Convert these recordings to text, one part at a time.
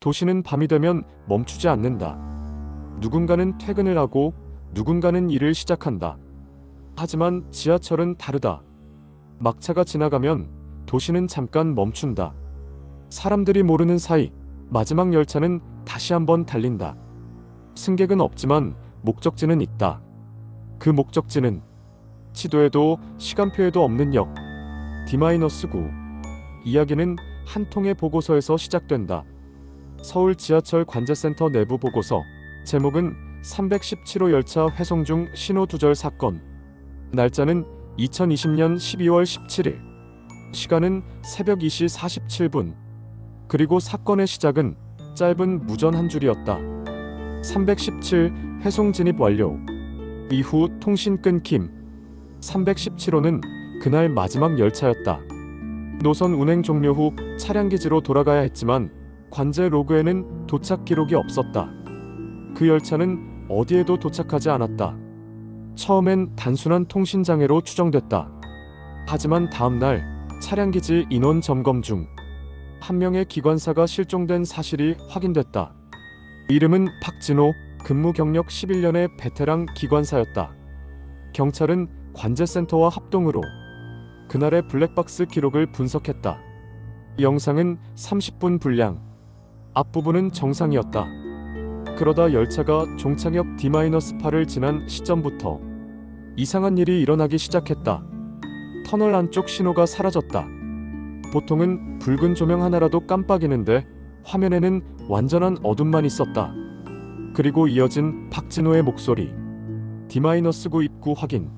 도시는 밤이 되면 멈추지 않는다. 누군가는 퇴근을 하고 누군가는 일을 시작한다. 하지만 지하철은 다르다. 막차가 지나가면 도시는 잠깐 멈춘다. 사람들이 모르는 사이 마지막 열차는 다시 한번 달린다. 승객은 없지만 목적지는 있다. 그 목적지는 지도에도 시간표에도 없는 역 D-9. 이야기는 한 통의 보고서에서 시작된다. 서울 지하철 관제센터 내부 보고서. 제목은 317호 열차 회송 중 신호 두절 사건. 날짜는 2020년 12월 17일. 시간은 새벽 2시 47분. 그리고 사건의 시작은 짧은 무전 한 줄이었다. 317 회송 진입 완료. 이후 통신 끊김. 317호는 그날 마지막 열차였다. 노선 운행 종료 후 차량 기지로 돌아가야 했지만 관제 로그에는 도착 기록이 없었다. 그 열차는 어디에도 도착하지 않았다. 처음엔 단순한 통신 장애로 추정됐다. 하지만 다음날 차량 기지 인원 점검 중 한 명의 기관사가 실종된 사실이 확인됐다. 이름은 박진호, 근무 경력 11년의 베테랑 기관사였다. 경찰은 관제센터와 합동으로 그날의 블랙박스 기록을 분석했다. 영상은 30분 분량. 앞부분은 정상이었다. 그러다 열차가 종착역 D-8을 지난 시점부터 이상한 일이 일어나기 시작했다. 터널 안쪽 신호가 사라졌다. 보통은 붉은 조명 하나라도 깜빡이는데 화면에는 완전한 어둠만 있었다. 그리고 이어진 박진호의 목소리. D-9 입구 확인.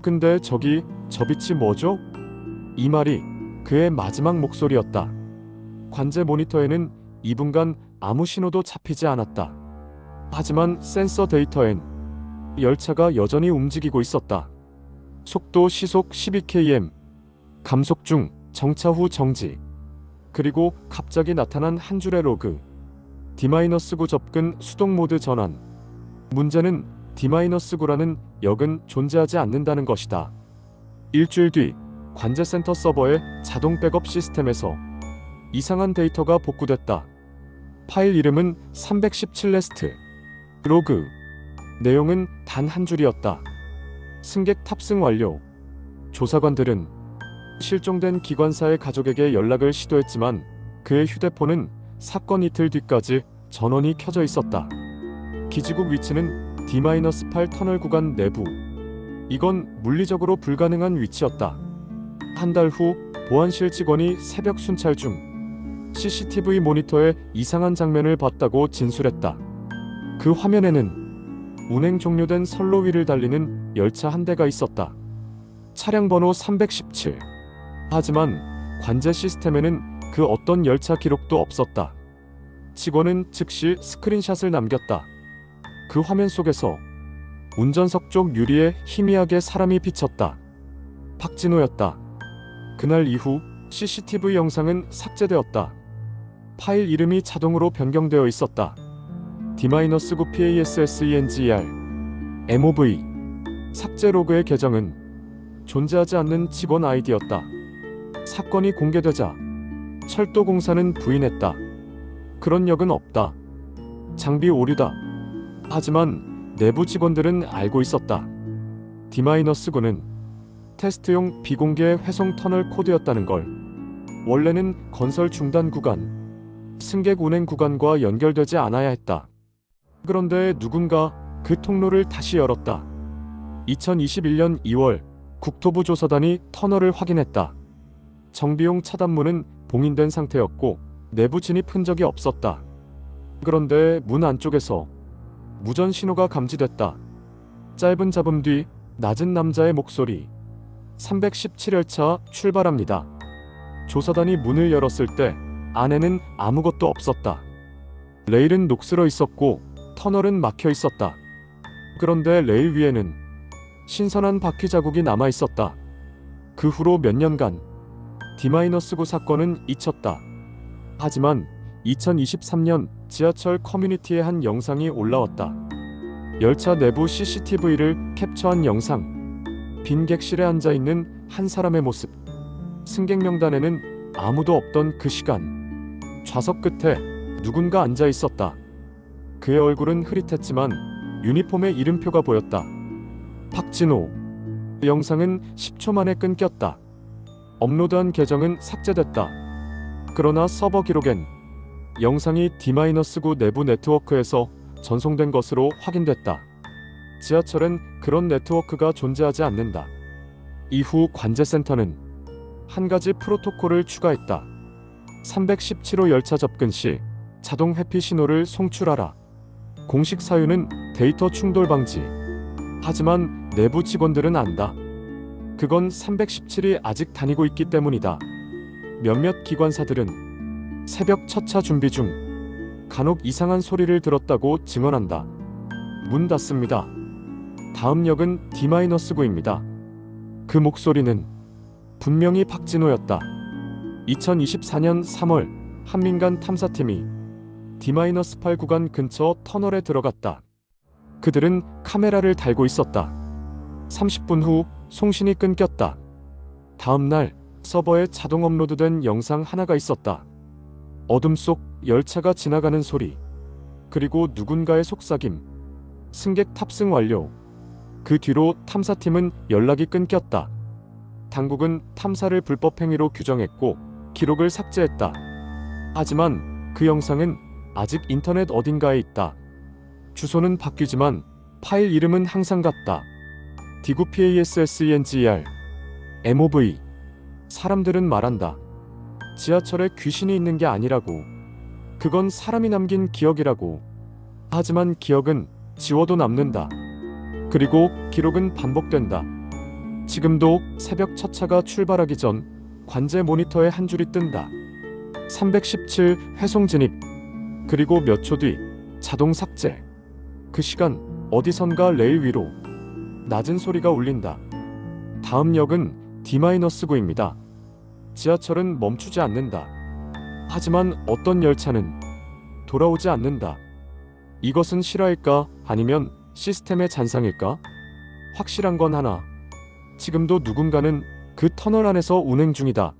근데 저기 저 빛이 뭐죠? 이 말이 그의 마지막 목소리였다. 관제 모니터에는 2분간 아무 신호도 잡히지 않았다. 하지만 센서 데이터엔 열차가 여전히 움직이고 있었다. 속도 시속 12km. 감속 중. 정차 후 정지. 그리고 갑자기 나타난 한 줄의 로그. D-9 접근 수동 모드 전환. 문제는 D-9라는 역은 존재하지 않는다는 것이다. 일주일 뒤 관제센터 서버의 자동 백업 시스템에서 이상한 데이터가 복구됐다. 파일 이름은 317 레스트. 로그. 내용은 단 한 줄이었다. 승객 탑승 완료. 조사관들은 실종된 기관사의 가족에게 연락을 시도했지만 그의 휴대폰은 사건 이틀 뒤까지 전원이 켜져 있었다. 기지국 위치는 D-8 터널 구간 내부. 이건 물리적으로 불가능한 위치였다. 한 달 후 보안실 직원이 새벽 순찰 중 CCTV 모니터에 이상한 장면을 봤다고 진술했다. 그 화면에는 운행 종료된 선로 위를 달리는 열차 한 대가 있었다. 차량 번호 317. 하지만 관제 시스템에는 그 어떤 열차 기록도 없었다. 직원은 즉시 스크린샷을 남겼다. 그 화면 속에서 운전석 쪽 유리에 희미하게 사람이 비쳤다. 박진호였다. 그날 이후 CCTV 영상은 삭제되었다. 파일 이름이 자동으로 변경되어 있었다. D-9 PASSENGER MOV. 삭제 로그의 계정은 존재하지 않는 직원 아이디였다. 사건이 공개되자 철도공사는 부인했다. 그런 역은 없다. 장비 오류다. 하지만 내부 직원들은 알고 있었다. D-9는 테스트용 비공개 회송 터널 코드였다는 걸. 원래는 건설 중단 구간, 승객 운행 구간과 연결되지 않아야 했다. 그런데 누군가 그 통로를 다시 열었다. 2021년 2월 국토부 조사단이 터널을 확인했다. 정비용 차단문은 봉인된 상태였고 내부 진입 흔적이 없었다. 그런데 문 안쪽에서 무전 신호가 감지됐다. 짧은 잡음 뒤 낮은 남자의 목소리. 317열차 출발합니다. 조사단이 문을 열었을 때 안에는 아무것도 없었다. 레일은 녹슬어 있었고 터널은 막혀 있었다. 그런데 레일 위에는 신선한 바퀴 자국이 남아 있었다. 그 후로 몇 년간 D-9 사건은 잊혔다. 하지만 2023년 지하철 커뮤니티에 한 영상이 올라왔다. 열차 내부 CCTV를 캡처한 영상. 빈 객실에 앉아있는 한 사람의 모습. 승객 명단에는 아무도 없던 그 시간. 좌석 끝에 누군가 앉아 있었다. 그의 얼굴은 흐릿했지만 유니폼의 이름표가 보였다. 박진호. 영상은 10초 만에 끊겼다. 업로드한 계정은 삭제됐다. 그러나 서버 기록엔 영상이 D-9 내부 네트워크에서 전송된 것으로 확인됐다. 지하철엔 그런 네트워크가 존재하지 않는다. 이후 관제센터는 한 가지 프로토콜을 추가했다. 317호 열차 접근 시 자동 회피 신호를 송출하라. 공식 사유는 데이터 충돌 방지. 하지만 내부 직원들은 안다. 그건 317이 아직 다니고 있기 때문이다. 몇몇 기관사들은 새벽 첫차 준비 중 간혹 이상한 소리를 들었다고 증언한다. 문 닫습니다. 다음 역은 D-9입니다. 그 목소리는 분명히 박진호였다. 2024년 3월 한민간 탐사팀이 D-8 구간 근처 터널에 들어갔다. 그들은 카메라를 달고 있었다. 30분 후 송신이 끊겼다. 다음 날 서버에 자동 업로드된 영상 하나가 있었다. 어둠 속 열차가 지나가는 소리. 그리고 누군가의 속삭임. 승객 탑승 완료. 그 뒤로 탐사팀은 연락이 끊겼다. 당국은 탐사를 불법 행위로 규정했고 기록을 삭제했다. 하지만 그 영상은 아직 인터넷 어딘가에 있다. 주소는 바뀌지만 파일 이름은 항상 같다. D9PASSENGER MOV. 사람들은 말한다. 지하철에 귀신이 있는 게 아니라고. 그건 사람이 남긴 기억이라고. 하지만 기억은 지워도 남는다. 그리고 기록은 반복된다. 지금도 새벽 첫 차가 출발하기 전 관제 모니터에 한 줄이 뜬다. 317 회송 진입. 그리고 몇 초 뒤 자동 삭제. 그 시간 어디선가 레일 위로 낮은 소리가 울린다. 다음 역은 D-9입니다. 지하철은 멈추지 않는다. 하지만 어떤 열차는 돌아오지 않는다. 이것은 실화일까? 아니면 시스템의 잔상일까? 확실한 건 하나. 지금도 누군가는 그 터널 안에서 운행 중이다.